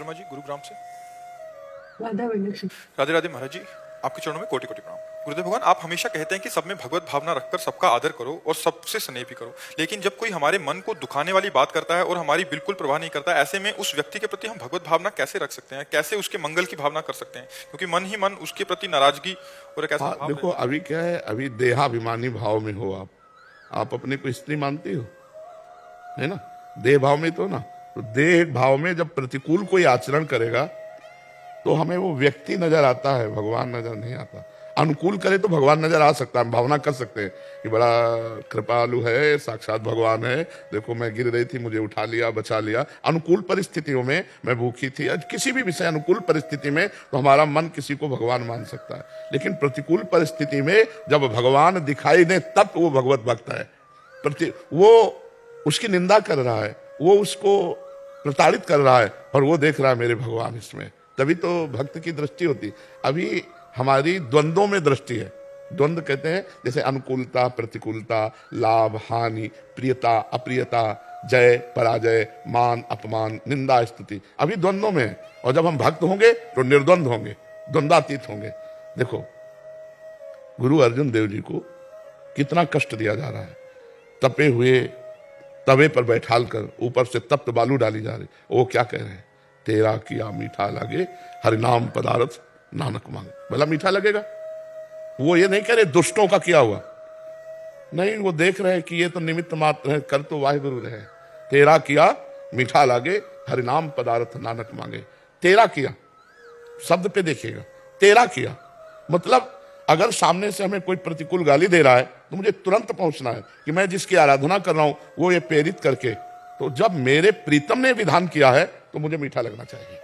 शर्मा जी, गुरुग्राम से। राधा वल्लभ। राधे राधे महाराज जी, आपके चरणों में कोटि कोटि प्रणाम। गुरुदेव भगवान, आप हमेशा कहते हैं कि सब में भगवत भावना रखकर सबका आदर करो और सबसे स्नेह भी करो, लेकिन जब कोई हमारे मन को दुखाने वाली बात करता है और हमारी बिल्कुल परवाह नहीं करता है, ऐसे में उस व्यक्ति के प्रति हम भगवत भावना कैसे रख सकते हैं? कैसे उसके मंगल की भावना कर सकते हैं? क्योंकि मन ही मन उसके प्रति नाराजगी और एक ऐसा भाव देखो अभी क्या है, अभी देहाभिमानी भाव में हो आप अपने को स्त्री मानती हो, है ना? देह भाव में तो ना, तो देह भाव में जब प्रतिकूल कोई आचरण करेगा तो हमें वो व्यक्ति नजर आता है, भगवान नजर नहीं आता। अनुकूल करे तो भगवान नजर आ सकता है, हम भावना कर सकते हैं कि बड़ा कृपालु है, साक्षात भगवान है, देखो मैं गिर रही थी, मुझे उठा लिया, बचा लिया। अनुकूल परिस्थितियों में, मैं भूखी थी, आज किसी भी विषय अनुकूल परिस्थिति में तो हमारा मन किसी को भगवान मान सकता है, लेकिन प्रतिकूल परिस्थिति में जब भगवान दिखाई दे तब वो भगवत भक्त है। वो उसकी निंदा कर रहा है, वो उसको प्रताड़ित कर रहा है और वो देख रहा है मेरे भगवान इसमें, तभी तो भक्त की दृष्टि होती। अभी हमारी द्वंद्वों में दृष्टि है। द्वंद्व कहते हैं जैसे अनुकूलता, प्रतिकूलता, लाभ, हानि, प्रियता, अप्रियता, जय, पराजय, मान, अपमान, निंदा, स्तुति, अभी द्वंद्वों में है। और जब हम भक्त होंगे तो निर्द्वंद होंगे, द्वंद्वातीत होंगे। देखो गुरु अर्जुन देव जी को कितना कष्ट दिया जा रहा है, तपे हुए तवे पर बैठाल कर ऊपर से तप्त बालू डाली जा रही, वो क्या कह रहे हैं? तेरा किया मीठा लगे हरिनाम पदार्थ नानक मांगे। भला मीठा लगेगा? वो ये नहीं कह रहे दुष्टों का किया हुआ, नहीं, वो देख रहे हैं कि ये तो निमित्त मात्र है, कर तो वाहिगुरु रहे। तेरा किया मीठा लागे हरिनाम पदार्थ नानक मांगे। तेरा किया शब्द पे देखिएगा, तेरा किया मतलब अगर सामने से हमें कोई प्रतिकूल गाली दे रहा है तो मुझे तुरंत पहुंचना है कि मैं जिसकी आराधना कर रहा हूं वो ये प्रेरित करके, तो जब मेरे प्रीतम ने विधान किया है तो मुझे मीठा लगना चाहिए।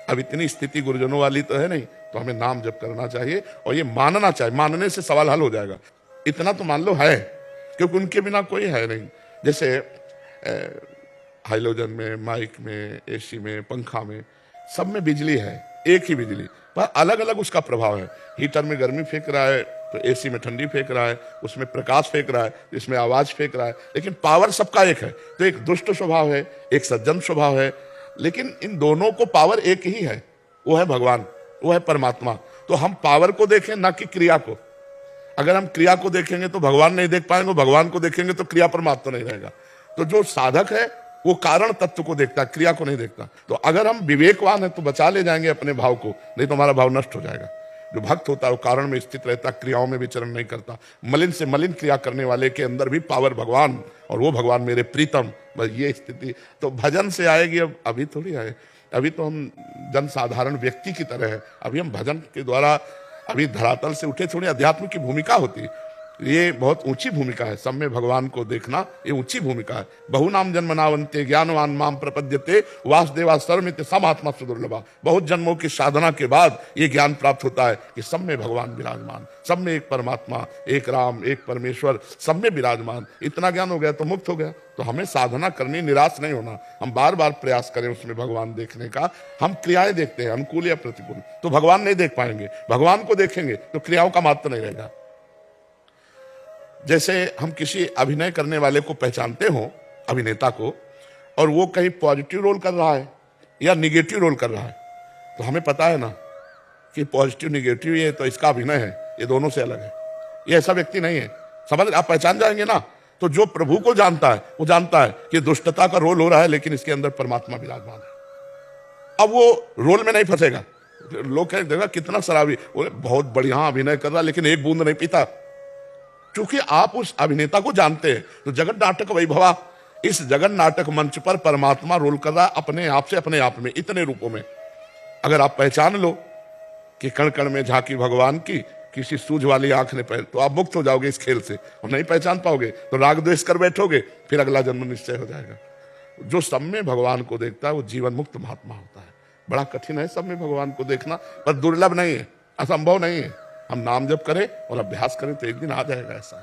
अब इतनी स्थिति गुरुजनों वाली तो है नहीं, तो हमें नाम जप करना चाहिए और ये मानना चाहिए, मानने से सवाल हल हो जाएगा। इतना तो मान लो है, क्योंकि उनके बिना कोई है नहीं। जैसे हाइलोजन में, माइक में, एसी में, पंखा में, सब में बिजली है, एक ही बिजली, पर अलग अलग उसका प्रभाव है। हीटर में गर्मी फेंक रहा है तो एसी में ठंडी फेंक रहा है, उसमें प्रकाश फेंक रहा है, इसमें आवाज फेंक रहा है, लेकिन पावर सबका एक है। तो एक दुष्ट स्वभाव है, एक सज्जन स्वभाव है, लेकिन इन दोनों को पावर एक ही है, वो है भगवान, वो है परमात्मा। तो हम पावर को देखें ना कि क्रिया को। अगर हम क्रिया को देखेंगे तो भगवान नहीं देख पाएंगे, भगवान को देखेंगे तो क्रिया परमात्मा नहीं रहेगा। तो जो साधक है वो कारण तत्व को देखता है, क्रिया को नहीं देखता। तो अगर हम विवेकवान है तो बचा ले जाएंगे अपने भाव को, नहीं तो हमारा भाव नष्ट हो जाएगा। जो भक्त होता है वो कारण में स्थित रहता, क्रियाओं में विचरण नहीं करता। मलिन से मलिन क्रिया करने वाले के अंदर भी पावर भगवान, और वो भगवान मेरे प्रीतम, बस ये स्थिति तो भजन से आएगी। अब अभी थोड़ी आए, अभी तो हम जन साधारण व्यक्ति की तरह है। अभी हम भजन के द्वारा अभी धरातल से उठे, थोड़ी अध्यात्म की भूमिका होती है, ये बहुत ऊंची भूमिका है। सब में भगवान को देखना ये ऊंची भूमिका है। बहु नाम जन्मनावंते ज्ञानवान माम प्रपद्यते वासुदेवा सर्वमित समात्मा सुदुर्लभा। बहुत जन्मों की साधना के बाद ये ज्ञान प्राप्त होता है कि सब में भगवान विराजमान, सब में एक परमात्मा, एक राम, एक परमेश्वर, सब में विराजमान। इतना ज्ञान हो गया तो मुक्त हो गया। तो हमें साधना करनी, निराश नहीं होना, हम बार बार प्रयास करें उसमें भगवान देखने का। हम क्रियाएं देखते हैं अनुकूल या प्रतिकूल, तो भगवान नहीं देख पाएंगे। भगवान को देखेंगे तो क्रियाओं का महत्व नहीं रहेगा। जैसे हम किसी अभिनय करने वाले को पहचानते हो, अभिनेता को, और वो कहीं पॉजिटिव रोल कर रहा है या निगेटिव रोल कर रहा है, तो हमें पता है ना कि पॉजिटिव निगेटिव ये तो इसका अभिनय है, ये दोनों से अलग है। ये ऐसा व्यक्ति नहीं है, समझ आप पहचान जाएंगे ना। तो जो प्रभु को जानता है वो जानता है कि दुष्टता का रोल हो रहा है, लेकिन इसके अंदर परमात्मा विराजमान है। अब वो रोल में नहीं फंसेगा। लोग कहें देखा कितना शराबी, बहुत बढ़िया अभिनय कर रहा है लेकिन एक बूंद नहीं पीता। क्योंकि आप उस अभिनेता को जानते हैं। तो जगत नाटक वैभवा, इस जगत नाटक मंच पर परमात्मा रोल कर रहा है अपने आप से, अपने आप में, इतने रूपों में। अगर आप पहचान लो कि कण कण में झांकी भगवान की, किसी सूझ वाली आंख ने पहल, तो आप मुक्त हो जाओगे इस खेल से। और नहीं पहचान पाओगे तो राग द्वेष कर बैठोगे, फिर अगला जन्म निश्चय हो जाएगा। जो सब में भगवान को देखता है वो जीवन मुक्त महात्मा होता है। बड़ा कठिन है सब में भगवान को देखना, पर दुर्लभ नहीं है, असंभव नहीं है। हम नाम जप करें और अभ्यास करें तो एक दिन आ जाएगा ऐसा।